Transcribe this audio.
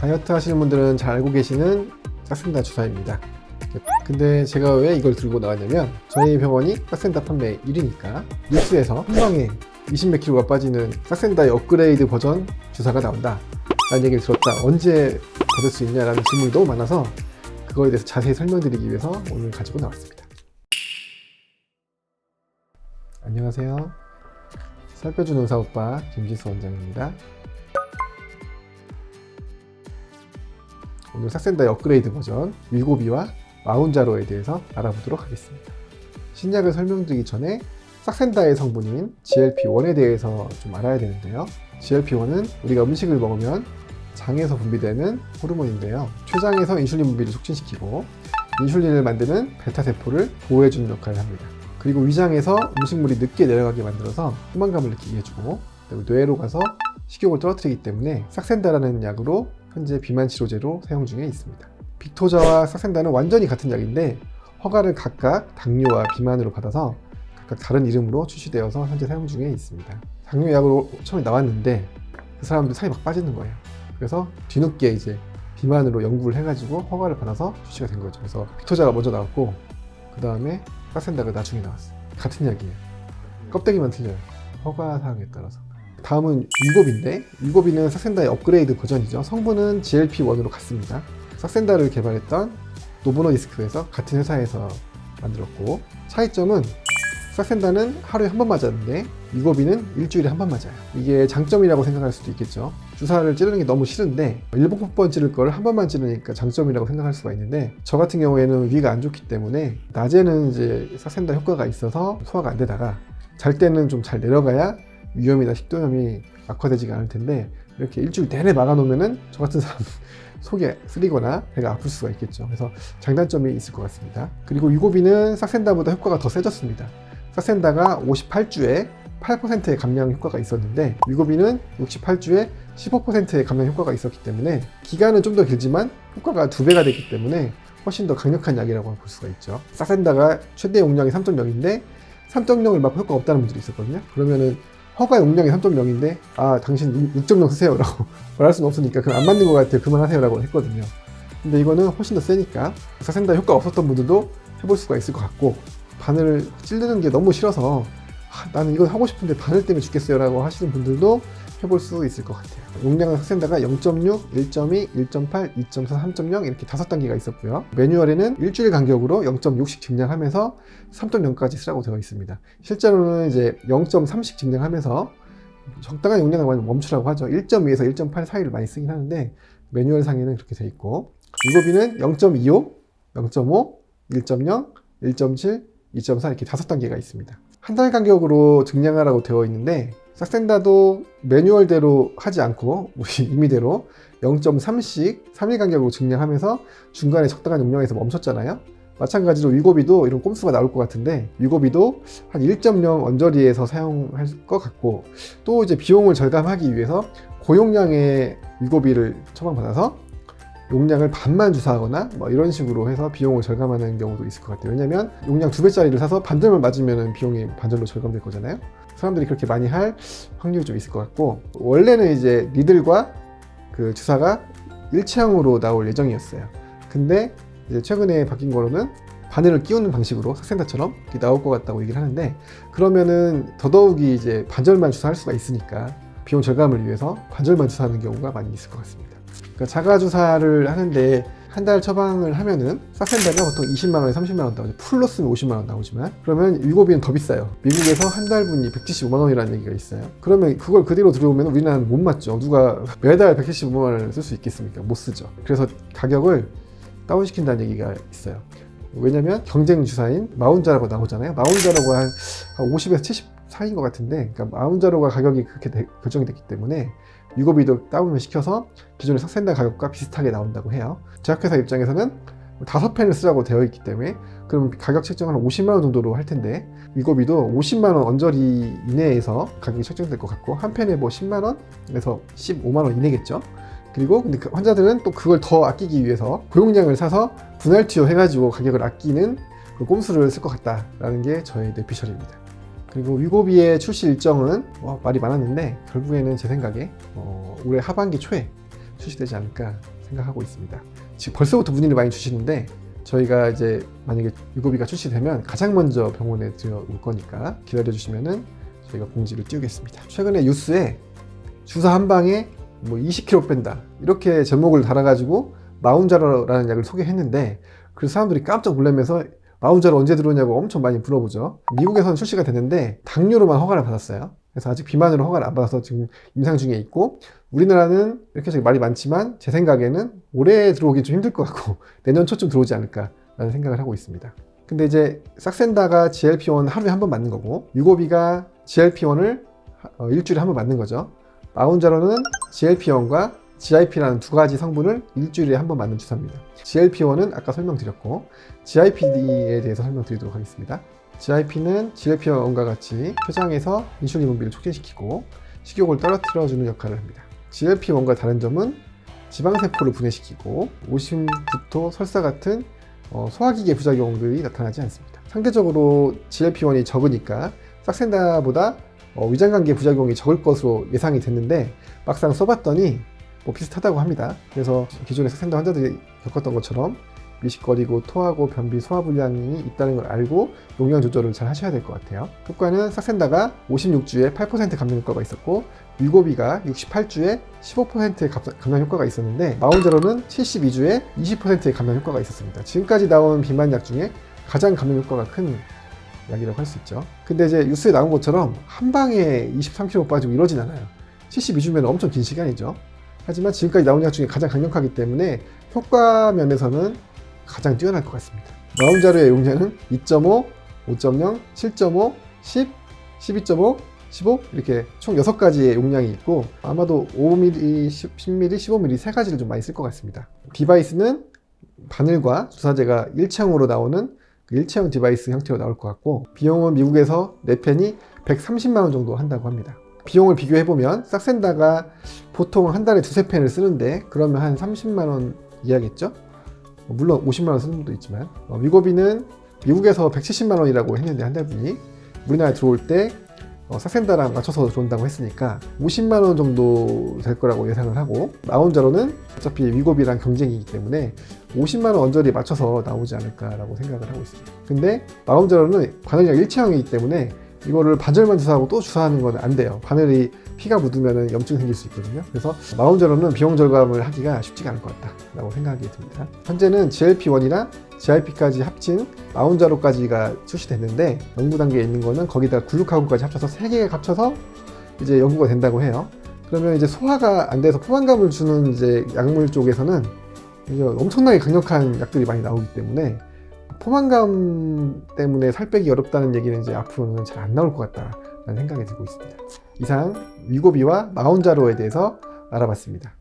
다이어트 하시는 분들은 잘 알고 계시는 싹센다 주사입니다. 근데 제가 왜 이걸 들고 나왔냐면 저희 병원이 싹센다 판매 1위니까 뉴스에서 한 방에 20몇 킬로가 빠지는 싹센다의 업그레이드 버전 주사가 나온다 라는 얘기를 들었다. 언제 받을 수 있냐라는 질문이 너무 많아서 그거에 대해서 자세히 설명드리기 위해서 오늘 가지고 나왔습니다. 안녕하세요. 살 빼주는 의사오빠 김지수 원장입니다. 오늘 싹센다의 업그레이드 버전 위고비와 마운자로에 대해서 알아보도록 하겠습니다. 신약을 설명드리기 전에 싹센다의 성분인 GLP-1에 대해서 좀 알아야 되는데요. GLP-1은 우리가 음식을 먹으면 장에서 분비되는 호르몬인데요. 췌장에서 인슐린 분비를 촉진시키고 인슐린을 만드는 베타세포를 보호해주는 역할을 합니다. 그리고 위장에서 음식물이 늦게 내려가게 만들어서 포만감을 느끼게 해주고 뇌로 가서 식욕을 떨어뜨리기 때문에 싹센다라는 약으로 현재 비만 치료제로 사용 중에 있습니다. 빅토자와 싹센다는 완전히 같은 약인데 허가를 각각 당뇨와 비만으로 받아서 각각 다른 이름으로 출시되어서 현재 사용 중에 있습니다. 당뇨 약으로 처음에 나왔는데 그 사람들 살이 막 빠지는 거예요. 그래서 뒤늦게 이제 비만으로 연구를 해가지고 허가를 받아서 출시가 된 거죠. 그래서 빅토자가 먼저 나왔고 그 다음에 싹센다가 나중에 나왔어요. 같은 약이에요. 껍데기만 틀려요. 허가 사항에 따라서. 다음은 위고비인데 위고비는 싹센다의 업그레이드 버전이죠. 성분은 GLP-1으로 같습니다. 싹센다를 개발했던 노보노디스크에서 같은 회사에서 만들었고 차이점은 싹센다는 하루에 한 번 맞았는데 위고비는 일주일에 한 번 맞아요. 이게 장점이라고 생각할 수도 있겠죠. 주사를 찌르는 게 너무 싫은데 7번 찌를 걸 한 번만 찌르니까 장점이라고 생각할 수가 있는데 저 같은 경우에는 위가 안 좋기 때문에 낮에는 이제 싹센다 효과가 있어서 소화가 안 되다가 잘 때는 좀 잘 내려가야 위염이나 식도염이 악화되지가 않을 텐데 이렇게 일주일 내내 막아놓으면은 저 같은 사람 속이 쓰리거나 배가 아플 수가 있겠죠. 그래서 장단점이 있을 것 같습니다. 그리고 위고비는 싹센다보다 효과가 더 세졌습니다. 싹센다가 58주에 8%의 감량 효과가 있었는데 위고비는 68주에 15%의 감량 효과가 있었기 때문에 기간은 좀 더 길지만 효과가 2배가 됐기 때문에 훨씬 더 강력한 약이라고 볼 수가 있죠. 싹센다가 최대 용량이 3.0인데 3.0을 맞고 효과가 없다는 분들이 있었거든요. 그러면은 허가 용량이 3.0인데 당신 6.0 쓰세요 라고 말할 수는 없으니까 그럼 안 맞는 것 같아요 그만하세요 라고 했거든요. 근데 이거는 훨씬 더 세니까 싹센다 효과 없었던 분들도 해볼 수가 있을 것 같고 바늘 찌르는 게 너무 싫어서 나는 이거 하고 싶은데 바늘 때문에 죽겠어요 라고 하시는 분들도 해볼 수 있을 것 같아요. 용량은 싹센다가 0.6, 1.2, 1.8, 2.4, 3.0 이렇게 5단계가 있었고요. 매뉴얼에는 일주일 간격으로 0.6씩 증량하면서 3.0까지 쓰라고 되어 있습니다. 실제로는 이제 0.3씩 증량하면서 적당한 용량을 멈추라고 하죠. 1.2에서 1.8 사이를 많이 쓰긴 하는데 매뉴얼 상에는 그렇게 되어 있고 위고비는 0.25, 0.5, 1.0, 1.7, 2.4 이렇게 5단계가 있습니다. 한 달 간격으로 증량하라고 되어 있는데 싹센다도 매뉴얼대로 하지 않고 우리 임의대로 0.3씩 3일 간격으로 증량하면서 중간에 적당한 용량에서 멈췄잖아요. 마찬가지로 위고비도 이런 꼼수가 나올 것 같은데 위고비도 한 1.0 언저리에서 사용할 것 같고 또 이제 비용을 절감하기 위해서 고용량의 위고비를 처방받아서 용량을 반만 주사하거나 뭐 이런 식으로 해서 비용을 절감하는 경우도 있을 것 같아요. 왜냐면 용량 2배짜리를 사서 반절만 맞으면 비용이 반절로 절감될 거잖아요. 사람들이 그렇게 많이 할 확률이 좀 있을 것 같고 원래는 이제 니들과 그 주사가 일체형으로 나올 예정이었어요. 근데 이제 최근에 바뀐 거로는 바늘을 끼우는 방식으로 싹센다처럼 나올 것 같다고 얘기를 하는데 그러면은 더더욱이 이제 반절만 주사할 수가 있으니까 비용 절감을 위해서 반절만 주사하는 경우가 많이 있을 것 같습니다. 그러니까 자가 주사를 하는데 한 달 처방을 하면은 싹센다가 보통 20만원에 30만원 나오죠. 풀로 쓰면 50만원 나오지만 그러면 위고비는 더 비싸요. 미국에서 한 달분이 175만원이라는 얘기가 있어요. 그러면 그걸 그대로 들여오면 우리나라는 못 맞죠. 누가 매달 175만원을 쓸 수 있겠습니까? 못 쓰죠. 그래서 가격을 다운시킨다는 얘기가 있어요. 왜냐면 경쟁 주사인 마운자로가 나오잖아요. 마운자로가 한 50에서 70 사이인 것 같은데 그러니까 마운자로가 가격이 그렇게 결정이 됐기 때문에 위고비도 다운을 시켜서 기존의 싹센다 가격과 비슷하게 나온다고 해요. 제약회사 입장에서는 5펜을 쓰라고 되어 있기 때문에 그럼 가격 책정은 한 50만원 정도로 할 텐데 위고비도 50만원 언저리 이내에서 가격이 책정될 것 같고 한 펜에 뭐 10만원에서 15만원 이내겠죠. 그리고 근데 그 환자들은 또 그걸 더 아끼기 위해서 고용량을 사서 분할 투여 해가지고 가격을 아끼는 그 꼼수를 쓸 것 같다라는 게 저의 뇌피셜입니다. 그리고 위고비의 출시 일정은 말이 많았는데 결국에는 제 생각에 올해 하반기 초에 출시되지 않을까 생각하고 있습니다. 지금 벌써부터 문의를 많이 주시는데 저희가 이제 만약에 위고비가 출시되면 가장 먼저 병원에 들어올 거니까 기다려주시면은 저희가 공지를 띄우겠습니다. 최근에 뉴스에 주사 한 방에 뭐 20kg 뺀다 이렇게 제목을 달아가지고 마운자로라는 약을 소개했는데 그 사람들이 깜짝 놀라면서 마운자로 언제 들어오냐고 엄청 많이 물어보죠. 미국에서는 출시가 됐는데 당뇨로만 허가를 받았어요. 그래서 아직 비만으로 허가를 안 받아서 지금 임상 중에 있고, 우리나라는 이렇게 해서 말이 많지만 제 생각에는 올해 들어오기 좀 힘들 것 같고 내년 초쯤 들어오지 않을까라는 생각을 하고 있습니다. 근데 이제 싹센다가 GLP-1 하루에 한 번 맞는 거고, 위고비가 GLP-1을 일주일에 한 번 맞는 거죠. 마운자로는 GLP-1과 GIP라는 두 가지 성분을 일주일에 한 번 맞는 주사입니다. GLP-1은 아까 설명드렸고, GIP에 대해서 설명드리도록 하겠습니다. GIP는 GLP-1과 같이 췌장에서 인슐린 분비를 촉진시키고 식욕을 떨어뜨려주는 역할을 합니다. GLP-1과 다른 점은 지방세포를 분해시키고 오심, 구토, 설사 같은 소화기계 부작용들이 나타나지 않습니다. 상대적으로 GLP-1이 적으니까 싹센다보다 위장관계 부작용이 적을 것으로 예상이 됐는데 막상 써봤더니 비슷하다고 합니다. 그래서 기존의 싹센다 환자들이 겪었던 것처럼 미식거리고 토하고 변비 소화불량이 있다는 걸 알고 용량 조절을 잘 하셔야 될 것 같아요. 효과는 싹센다가 56주에 8% 감량 효과가 있었고, 위고비가 68주에 15%의 감량 효과가 있었는데, 마운자로는 72주에 20%의 감량 효과가 있었습니다. 지금까지 나온 비만약 중에 가장 감량 효과가 큰 약이라고 할 수 있죠. 근데 이제 뉴스에 나온 것처럼 한 방에 23kg 빠지고 이러진 않아요. 72주면 엄청 긴 시간이죠. 하지만 지금까지 나온 약 중에 가장 강력하기 때문에 효과 면에서는 가장 뛰어날 것 같습니다. 마운자로의 용량은 2.5, 5.0, 7.5, 10, 12.5, 15 이렇게 총 6가지의 용량이 있고, 아마도 5mm, 10mm, 15mm 세 가지를 좀 많이 쓸 것 같습니다. 디바이스는 바늘과 주사제가 일체형으로 나오는 일체형 디바이스 형태로 나올 것 같고, 비용은 미국에서 4펜이 130만 원 정도 한다고 합니다. 비용을 비교해보면 싹센다가 보통 한 달에 2-3펜을 쓰는데 그러면 한 30만 원 이하겠죠? 물론 50만 원 쓰는 분도 있지만, 위고비는 미국에서 170만 원이라고 했는데 한 달분이 우리나라에 들어올 때 싹센다랑 맞춰서 들어온다고 했으니까 50만 원 정도 될 거라고 예상을 하고, 마운자로는 어차피 위고비랑 경쟁이기 때문에 50만 원 언저리에 맞춰서 나오지 않을까라고 생각을 하고 있습니다. 근데 마운자로는 바늘이랑 일체형이기 때문에 이거를 반절만 주사하고 또 주사하는 건 안 돼요. 바늘이 피가 묻으면 염증 생길 수 있거든요. 그래서 마운자로는 비용 절감을 하기가 쉽지가 않을 것 같다라고 생각이 듭니다. 현재는 GLP-1이랑 GIP까지 합친 마운자로까지가 출시됐는데, 연구 단계에 있는 거는 거기다 글루카곤까지 합쳐서 3개가 합쳐서 이제 연구가 된다고 해요. 그러면 이제 소화가 안 돼서 포만감을 주는 이제 약물 쪽에서는 이제 엄청나게 강력한 약들이 많이 나오기 때문에 포만감 때문에 살 빼기 어렵다는 얘기는 이제 앞으로는 잘 안 나올 것 같다라는 생각이 들고 있습니다. 이상 위고비와 마운자로에 대해서 알아봤습니다.